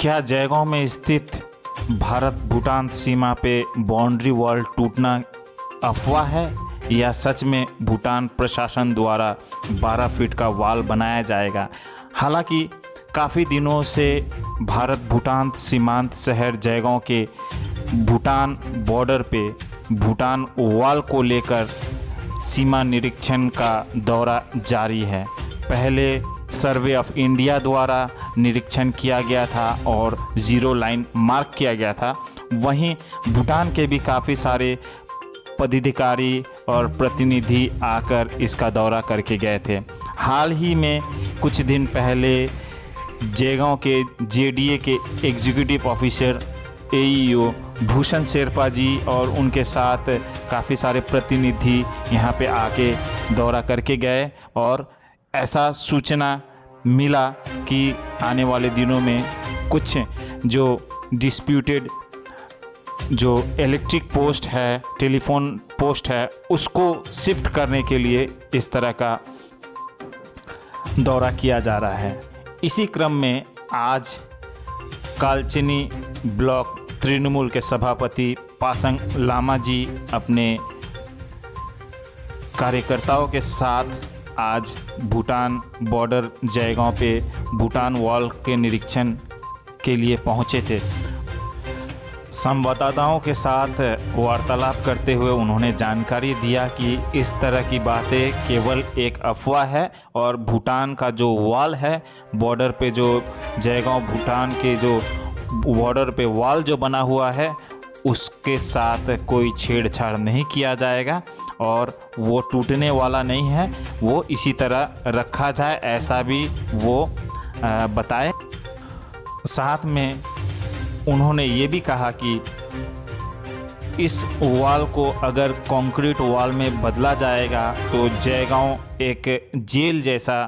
क्या जयगांव में स्थित भारत भूटान सीमा पे बाउंड्री वॉल टूटना अफवाह है या सच में भूटान प्रशासन द्वारा 12 फीट का वॉल बनाया जाएगा? हालांकि काफ़ी दिनों से भारत भूटान सीमांत शहर जयगांव के भूटान बॉर्डर पे भूटान वॉल को लेकर सीमा निरीक्षण का दौरा जारी है। पहले सर्वे ऑफ इंडिया द्वारा निरीक्षण किया गया था और ज़ीरो लाइन मार्क किया गया था। वहीं भूटान के भी काफ़ी सारे पदाधिकारी और प्रतिनिधि आकर इसका दौरा करके गए थे। हाल ही में कुछ दिन पहले जयगांव के जेडीए के executive officer AEO Bhushan Sherpa ji और उनके साथ काफ़ी सारे प्रतिनिधि यहाँ पे आके दौरा करके गए और ऐसा सूचना मिला कि आने वाले दिनों में कुछ जो डिस्प्यूटेड जो इलेक्ट्रिक पोस्ट है, टेलीफोन पोस्ट है, उसको शिफ्ट करने के लिए इस तरह का दौरा किया जा रहा है। इसी क्रम में आज कालचिनी ब्लॉक तृणमूल के सभापति पासंग लामा जी अपने कार्यकर्ताओं के साथ आज भूटान बॉर्डर जयगांव पे भूटान वॉल के निरीक्षण के लिए पहुंचे थे। संवाददाताओं के साथ वार्तालाप करते हुए उन्होंने जानकारी दिया कि इस तरह की बातें केवल एक अफवाह है और भूटान का जो वॉल है बॉर्डर पे, जो जयगांव भूटान के जो बॉर्डर पे वॉल जो बना हुआ है उसके साथ कोई छेड़छाड़ नहीं किया जाएगा और वो टूटने वाला नहीं है, वो इसी तरह रखा जाए, ऐसा भी वो बताए। साथ में उन्होंने ये भी कहा कि इस वॉल को अगर कंक्रीट वॉल में बदला जाएगा तो जयगांव एक जेल जैसा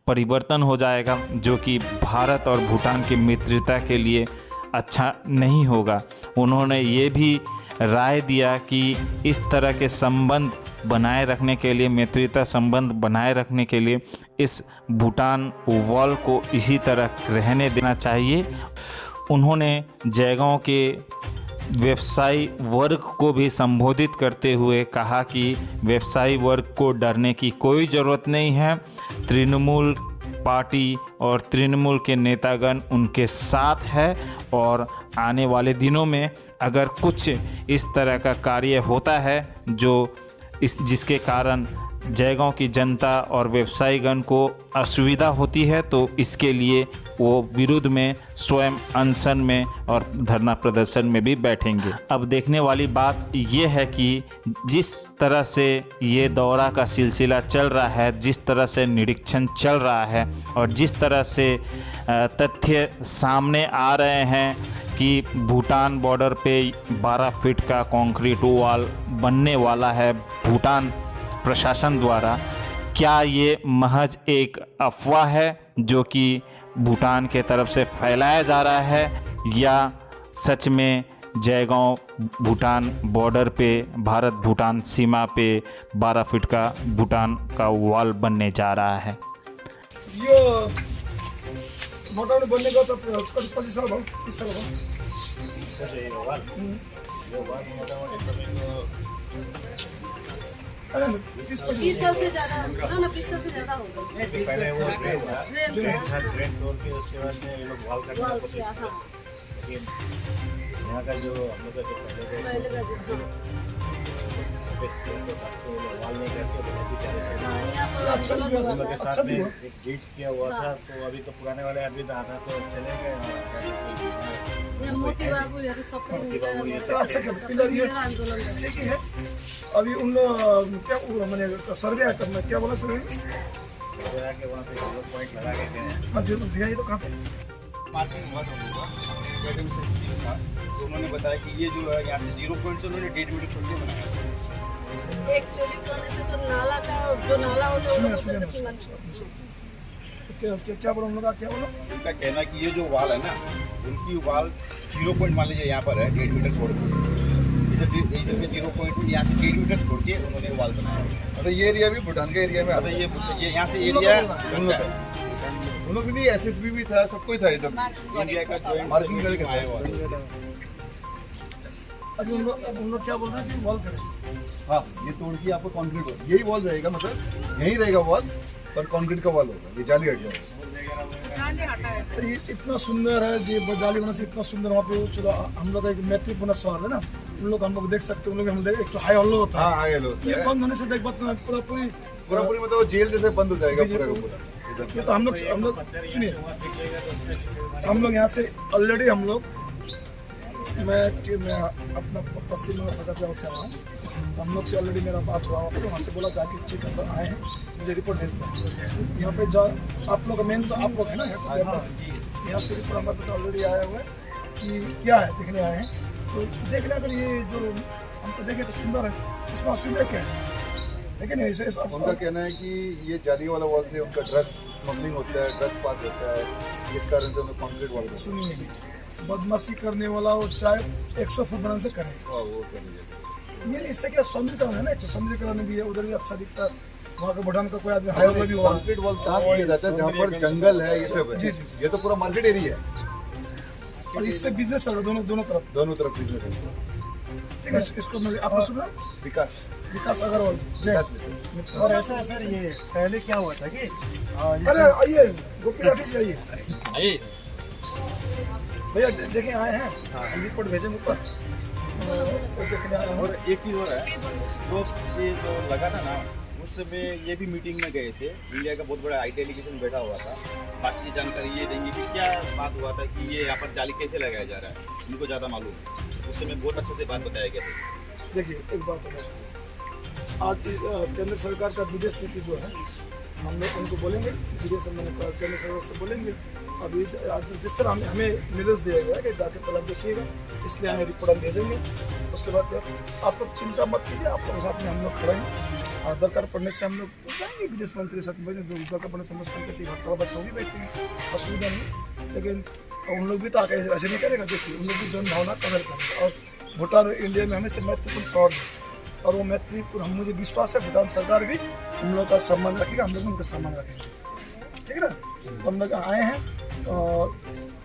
परिवर्तन हो जाएगा, जो कि भारत और भूटान की मित्रता के लिए अच्छा नहीं होगा। उन्होंने ये भी राय दिया कि इस तरह के संबंध बनाए रखने के लिए, मित्रता संबंध बनाए रखने के लिए इस भूटान वॉल को इसी तरह रहने देना चाहिए। उन्होंने जयगांव के व्यवसायी वर्ग को भी संबोधित करते हुए कहा कि व्यवसायी वर्ग को डरने की कोई ज़रूरत नहीं है। तृणमूल पार्टी और तृणमूल के नेतागण उनके साथ है और आने वाले दिनों में अगर कुछ इस तरह का कार्य होता है जिसके कारण जयगांव की जनता और व्यवसायीगण को असुविधा होती है तो इसके लिए वो विरोध में स्वयं अनशन में और धरना प्रदर्शन में भी बैठेंगे। अब देखने वाली बात ये है कि जिस तरह से ये दौरा का सिलसिला चल रहा है, जिस तरह से निरीक्षण चल रहा है और जिस तरह से तथ्य सामने आ रहे हैं कि भूटान बॉर्डर पे 12 फीट का कंक्रीट वॉल बनने वाला है भूटान प्रशासन द्वारा, क्या ये महज एक अफवाह है जो कि भूटान के तरफ से फैलाया जा रहा है या सच में जयगांव भूटान बॉर्डर पे भारत भूटान सीमा पे 12 फीट का भूटान का वॉल बनने जा रहा है? ये मोटामोटी बनने का तो 25 साल बाद 30 साल बाद तीस साल से ज़्यादा ना 20 साल से ज़्यादा होगा। पहले वो ड्रेन तोड़ के उसके बाद में ये लोग वॉल करने की कोशिश किया। लेकिन यहाँ का जो हम लोग का जो पहले का वॉल नहीं करके अच्छा भी एक गेट किया हुआ था, तो अभी तो पुराने वाले आदमी तो आना तो चले गए। मोती बाबू ये सब अच्छा पिलर ये ठीक है। अभी उन क्या मैंने सर्वे करना क्या बोला सर्वे के वहाँ पे पॉइंट लगा के गए। हाँ जी दिया ये तो कहाँ पे मार्किंग हुआ था तो उन्होंने बताया कि ये जो है यहाँ से 0 पॉइंट से उन्होंने 1.5 मीटर छोड़ के बनाया। एक्चुअली तो नाला का जो नाला होता है क्या बोला उन लोग क्या बोला? उनका कहना कि ये जो वाल है ना, उनकी वाल 0 पॉइंट मान लीजिए यहाँ पर है 1.5 मीटर छोड़ के, इधर के 0 पॉइंट यहाँ से 1.5 मीटर छोड़ के उन्होंने वाल बनाया। मतलब ये एरिया भी भूटान का एरिया में आता है। ये यहाँ से एरिया उन लोग भी नहीं, एसएसबी भी था, सब कोई था इधर। इंडिया का जो मार्किंग करके आया हुआ था। अभी उन लोग क्या बोल रहे हैं कि वॉल करें। हाँ, ये तोड़ के आपको कंक्रीट वॉल, यही वॉल रहेगा, मतलब यही रहेगा वॉल, पर कंक्रीट का वॉल होगा, ये जाली हट जाएगा। तो ये इतना सुंदर है, ये जाली बना से इतना सुंदर। वहाँ पे चलो हम लोग का एक मैत्रीपूर्ण सवाल है ना, उन लोग हम लोग देख सकते हैं, उन लोग हम देख, एक तो हाई हॉलो होता हाँ है, हाँ, ये लो ये बंद होने से देख बात पूरा पूरी मतलब वो जेल जैसे बंद हो जाएगा पूरा का पूरा। ये तो हम लोग सुनिए, हम लोग यहाँ से ऑलरेडी मैं अपना पश्चिम बंगाल सरकार से आया हूँ, हम लोग से ऑलरेडी मेरा बात हुआ, वहाँ से बोला जाके चेक कर आए हैं, मुझे रिपोर्ट भेजना है। यहाँ पे जो आप लोग मेन तो आप लोग है ना, यहाँ से रिपोर्ट हमारे पास ऑलरेडी आया हुआ है कि क्या है, देखने आए हैं। तो देखने अगर ये जो हम तो देखे तो सुंदर है, इसमें असुविधा क्या है? लेकिन ऐसे उनका कहना है कि ये जाली वाला वॉल से उनका ड्रग्स स्मगलिंग होता है, ड्रग्स पास होता है, इस कारण से उन्हें कंक्रीट वॉल का सुनिए, बदमाशी करने वाला वो चाहे 100 फुट बनाने से करे, वो कर लीजिए। ये इससे क्या सौंदर्यकरण है ना, तो सौंदर्यकरण भी है, उधर भी अच्छा दिखता है। वहाँ का भूटान का कोई आदमी हाईवे भी हुआ, कंक्रीट वॉल कहाँ किया जाता है जहाँ पर जंगल है, ये सब है। जी, जी, ये तो पूरा मार्केट एरिया है, और इससे बिजनेस चल रहा है दोनों तरफ। दोनों तरफ बिजनेस है। ठीक है, इसको मैं आपको सुना, विकास विकास अग्रवाल जय। विकास मित्र। और ऐसा सर, ये पहले क्या हुआ था कि अरे आइए गोपी राठी जी आइए भैया, देखें आए हैं, रिपोर्ट भेजेंगे ऊपर, देखने आए हैं। और एक चीज़ और है, ये जो लगा था ना, उस समय ये भी मीटिंग में गए थे, इंडिया का बहुत बड़ा IT डेलीगेशन बैठा हुआ था। बाकी जानकारी ये देंगे कि क्या बात हुआ था कि ये यहाँ पर जाली कैसे लगाया जा रहा है, उनको ज़्यादा मालूम है। उस समय बहुत अच्छे से बात बताया गया था। देखिए एक बात है, आज केंद्र सरकार का विदेश नीति जो है, हम लोग उनको बोलेंगे, विदेश केंद्र सरकार से बोलेंगे। अभी जिस तरह हमें निर्देश दिया गया है कि जाके पहले देखिएगा, इसलिए हमें रिपोर्ट हम भेजेंगे। उसके बाद क्या, आप लोग चिंता मत कीजिए, आप लोगों के साथ में हम लोग खड़े हैं, और दरकार पड़ने से हम लोग जाएंगे विदेश मंत्री साथ में, दरकार पड़ने से हम लोग बच्चों भी बैठते हैं, असुविधा नहीं। लेकिन उन लोग भी तो आगे ऐसे नहीं करेगा, देखिए उन लोग भी जन भावना कदर करेंगे। और भूटान और इंडिया में हमें से मैत्रीपूर्ण संबंध है, और वो मैत्रीपूर्ण हम मुझे विश्वास है भूटान सरकार भी हम लोग का सम्मान रखेगा, हम लोग उनका सम्मान रखेंगे, ठीक है ना। तो हम लोग आए हैं,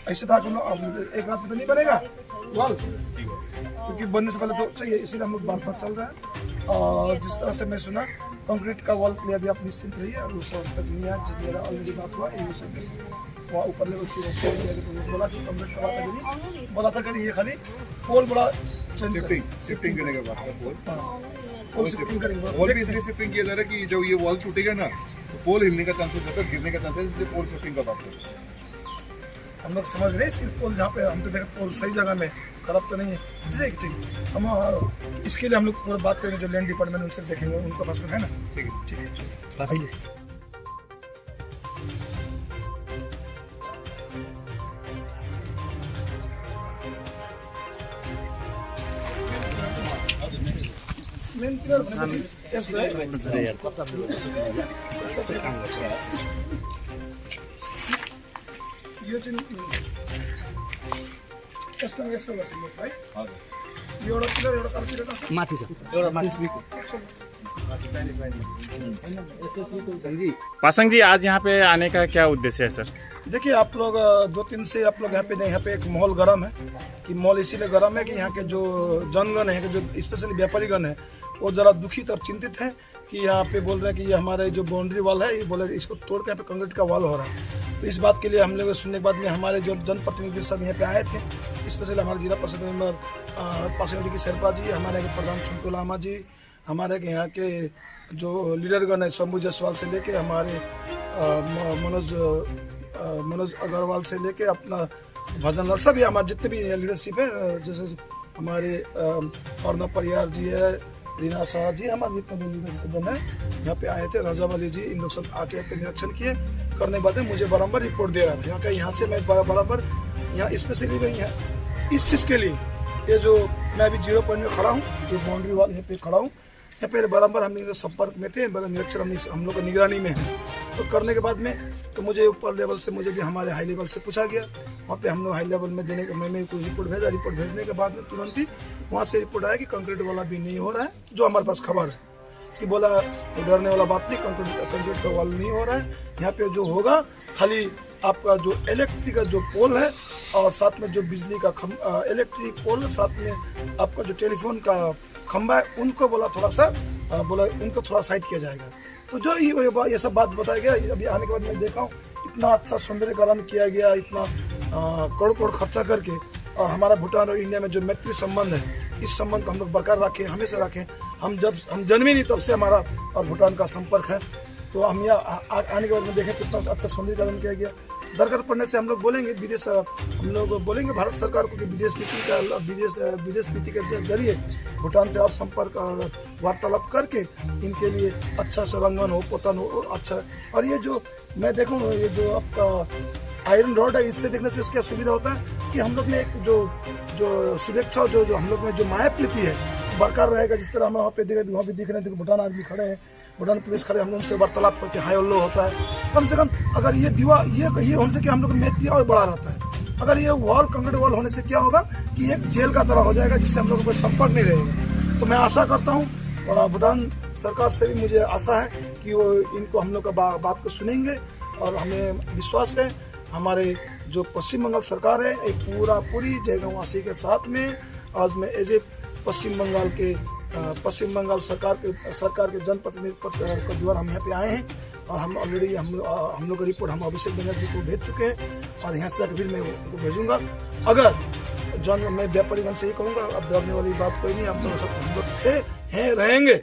ऐसे था कि एक रात में तो नहीं बनेगा वॉल, क्योंकि बनने से पहले तो चाहिए, इसीलिए हम लोग बात चल रहा है। और जिस तरह से मैं सुना, कंक्रीट का वॉल के लिए अभी आप निश्चिंत रहिए, और उस मेरा ऑलरेडी बात हुआ, वहाँ ऊपर लेवल से बोला कि कंक्रीट का बात अभी बोला था कि ये खाली पोल बड़ा शिफ्टिंग करने के बाद पोल शिफ्टिंग करेंगे। वॉल भी इसलिए शिफ्टिंग किया जा रहा है कि जब ये वॉल टूटेगा ना, तो पोल हिलने का चांसेस होता है, गिरने का चांसेस, इसलिए पोल शिफ्टिंग का बात करते हैं। हम लोग समझ रहे हैं पोल जहाँ पे हम तो देखें पोल सही जगह में, खराब तो नहीं है, ठीक है। हम इसके लिए हम लोग पूरा बात करेंगे, जो लैंड डिपार्टमेंट उनसे देखेंगे, उनका पास में है ना, ठीक है। ठीक है, आइए। माथि छ पासंग जी, आज यहाँ पे आने का क्या उद्देश्य है सर? देखिए आप लोग 2-3 से आप लोग यहाँ पे एक माहौल गर्म है, कि माहौल इसीलिए गर्म है कि यहाँ के जो जनगण है, जो स्पेशली व्यापारी गण है, वो ज़रा दुखित और चिंतित है कि यहाँ पे बोल रहे हैं कि ये हमारे जो बाउंड्री वॉल है, ये बोले इसको तोड़ के यहाँ पे कंक्रीट का वॉल हो रहा है। तो इस बात के लिए हम लोग सुनने के बाद में हमारे जो जनप्रतिनिधि सब यहाँ पे आए थे, स्पेशली हमारे जिला परिषद मेंबर पासिंग की शेरपा जी, हमारे प्रधान छुंकू लामा जी, हमारे यहाँ के जो लीडरगण है शंभू जायसवाल से लेके हमारे मनोज अग्रवाल से लेके अपना भजन लाल, सभी हमारे जितने भी लीडरशिप है, जैसे हमारे अर्णव परियार जी है, रीना शाह जी, हमारे जितने भी लीडरशिप है यहाँ पे आए थे, रजा वाली जी, इन लोग सब आके यहाँ पे निरीक्षण किए, करने के बाद में मुझे बराबर रिपोर्ट दे रहा था यहाँ से मैं बराबर यहाँ स्पेशली मैं यहाँ इस चीज़ के लिए, ये जो मैं अभी 0 पॉइंट में खड़ा हूँ, ये बाउंड्री वाल यहाँ पे खड़ा हूँ, यहाँ पे बराबर हम लोग संपर्क में थे, निरीक्षण हम लोग की निगरानी में है। तो करने के बाद में तो मुझे ऊपर लेवल से मुझे भी हमारे हाई लेवल से पूछा गया, वहाँ पे हम लोग हाई लेवल में देने का मैंने कोई रिपोर्ट भेजा, रिपोर्ट भेजने के बाद में तुरंत ही वहाँ से रिपोर्ट आया कि कंक्रीट वाला भी नहीं हो रहा है, जो हमारे पास खबर है कि बोला डरने वाला बात नहीं, कंक्रीट का वाल नहीं हो रहा है, यहाँ पे जो होगा खाली आपका जो इलेक्ट्रिक का जो पोल है और साथ में जो बिजली का इलेक्ट्रिक पोल, साथ में आपका जो टेलीफोन का खंबा है, उनको बोला उनको थोड़ा साइड किया जाएगा। तो जो ये सब बात बताया गया, अभी आने के बाद मैं देखा हूँ इतना अच्छा सौंदर्यकरण किया गया, इतना करोड़ खर्चा करके। और हमारा भूटान और इंडिया में जो मैत्री संबंध है, इस संबंध को हम लोग बरकरार रखें, हमेशा रखें। हम जन्मे नहीं तब से हमारा और भूटान का संपर्क है। तो हम यहाँ आने के बाद में देखें कितना अच्छा सौंदर्यकरण किया गया। दरकार पड़ने से हम लोग बोलेंगे भारत सरकार को कि विदेश नीति के जरिए भूटान से और संपर्क वार्तालाप करके इनके लिए अच्छा से रंगन हो, पोतन हो अच्छा। और ये जो मैं देखूँ, ये जो आपका आयरन रॉड है, इससे देखने से इसका सुविधा होता है कि हम लोग में एक जो शुभेच्छा जो हम लोग में जो माया प्रीति है बरकरार रहेगा। जिस तरह हम वहाँ पे वहाँ भी दिख रहे हैं, भूटान आदमी खड़े हैं, भूटान पुलिस खड़े, हम लोग उनसे वार्तालाप होते हैं, हाई हल्लो होता है। कम से कम अगर ये होने से क्या हम लोग मैत्री और बढ़ा रहता है। अगर ये वॉल कंक्रीट वॉल होने से क्या होगा कि एक जेल का तरह हो जाएगा, जिससे हम लोग को कोई संपर्क नहीं रहेगा। तो मैं आशा करता हूँ भूटान सरकार से भी मुझे आशा है कि वो इनको हम लोग का बात को सुनेंगे। और हमें विश्वास है हमारे जो पश्चिम बंगाल सरकार है, एक पूरी जयगांव वासी के साथ में आज मैं एज ए पश्चिम बंगाल सरकार के जनप्रतिनिधि के द्वारा हम यहाँ पे आए हैं। और हम ऑलरेडी हम लोग का रिपोर्ट हम अभिषेक बनर्जी को भेज चुके हैं और यहाँ से फिर मैं उनको भेजूंगा। अगर मैं व्यापारीगण से ही कहूँगा, अब डरने वाली बात कोई नहीं, आप लोग सब हम लोग रहेंगे।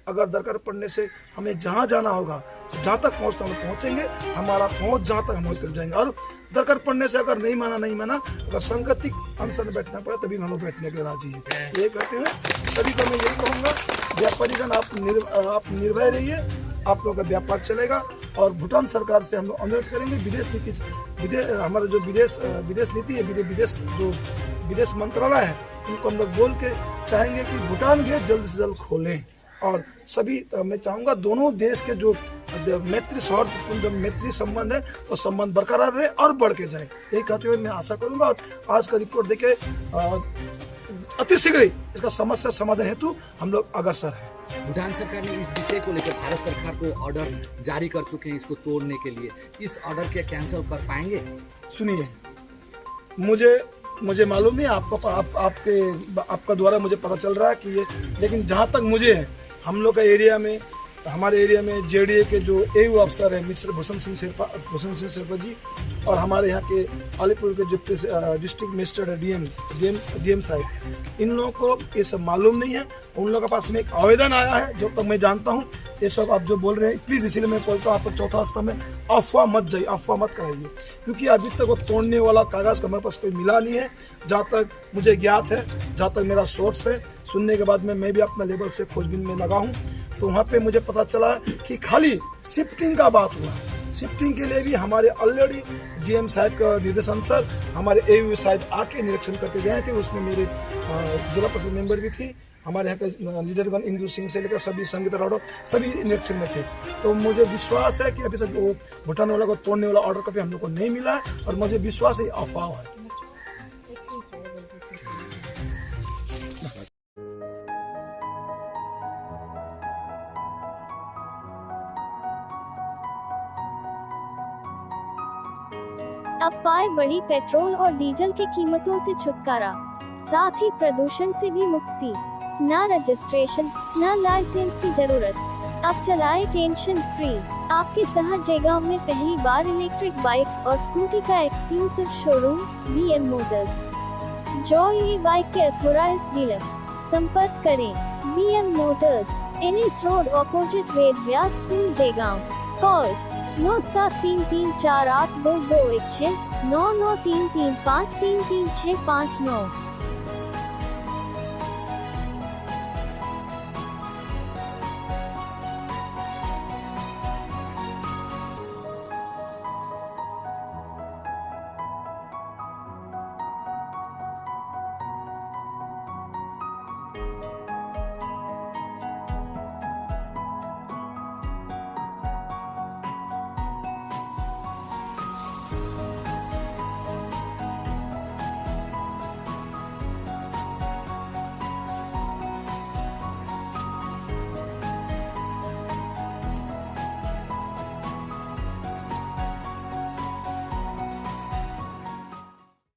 अगर दरकार पड़ने से हमें जहाँ जाना होगा, जहाँ तक पहुँचना हम पहुँचेंगे, हमारा पहुँच जहाँ तक हम वहीं तक जाएंगे। और दरकार पड़ने से अगर नहीं माना, अगर संगठित अनशन में बैठना पड़े तभी हम लोग बैठने के राजी हैं। ये कहते हुए सभी को मैं यही कहूँगा, व्यापारीगण आप निर्भय रहिए, आप लोगों का व्यापार चलेगा। और भूटान सरकार से हम लोग अनुरोध करेंगे, हमारा जो विदेश नीति है, विदेश मंत्रालय है, उनको हम लोग बोल के चाहेंगे कि भूटान गेट जल्द से जल्द खोलें। और सभी मैं चाहूँगा दोनों देश के जो मैत्री संबंध है, तो संबंध बरकरार रहे और बढ़ के जाए, यही कहते हुए मैं आशा करूँगा। और आज का रिपोर्ट देखे अतिशीघ्र इसका समस्या समाधान हेतु हम लोग अग्रसर हैं। भूटान सरकार ने इस विषय को लेकर भारत सरकार को ऑर्डर जारी कर चुके हैं इसको तोड़ने के लिए। इस ऑर्डर क्या कैंसिल कर पाएंगे? सुनिए, मुझे मालूम नहीं, आपका द्वारा मुझे पता चल रहा है कि ये, लेकिन जहाँ तक मुझे है, हम लोग का हमारे एरिया में जेडीए के जो एयू अफसर है मिस्टर भूषण सिंह शेरपा जी, और हमारे यहाँ के अलीपुर के जो डिस्ट्रिक्ट मजिस्ट्रेट है डीएम साहब, इन लोगों को ये सब मालूम नहीं है। उन लोगों के पास में एक आवेदन आया है, जो तक मैं जानता हूँ। ये सब आप जो बोल रहे हैं, प्लीज़ इसीलिए मैं बोलता हूँ, आप चौथा स्तंभ में अफवाह मत कराइए, क्योंकि अभी तक वो तोड़ने वाला कागज़ का मेरे पास कोई मिला नहीं है। जहाँ तक मुझे ज्ञात है, जहाँ तक मेरा सोर्स है, सुनने के बाद में मैं भी अपना लेवल से खोजबीन में लगा हूँ, तो वहाँ पे मुझे पता चला कि खाली शिफ्टिंग का बात हुआ। शिफ्टिंग के लिए भी हमारे ऑलरेडी डीएम साहब का निर्देशन सर, हमारे एयू साहब आके निरीक्षण करके गए थे। उसमें मेरे जिला परिषद मेंबर भी थी, हमारे यहाँ के लीडरगण इंदु सिंह से लेकर सभी संगीता राठौर सभी निरीक्षण में थे। तो मुझे विश्वास है कि अभी तक वो भूटान वाला को तोड़ने वाला ऑर्डर कभी हम लोग को नहीं मिला है, और मुझे विश्वास है अफवाह है। अब पाए बड़ी पेट्रोल और डीजल की कीमतों से छुटकारा, साथ ही प्रदूषण से भी मुक्ति। ना रजिस्ट्रेशन, ना लाइसेंस की जरूरत, अब चलाए टेंशन फ्री। आपके शहर जयगांव में पहली बार इलेक्ट्रिक बाइक्स और स्कूटी का exclusive showroom BM motors, Joy e bike के अथोराइज्ड डीलर। संपर्क करें BM motors, NS road opposite Ved Vyas school Jaigaon. Call 9733482216 9933533659।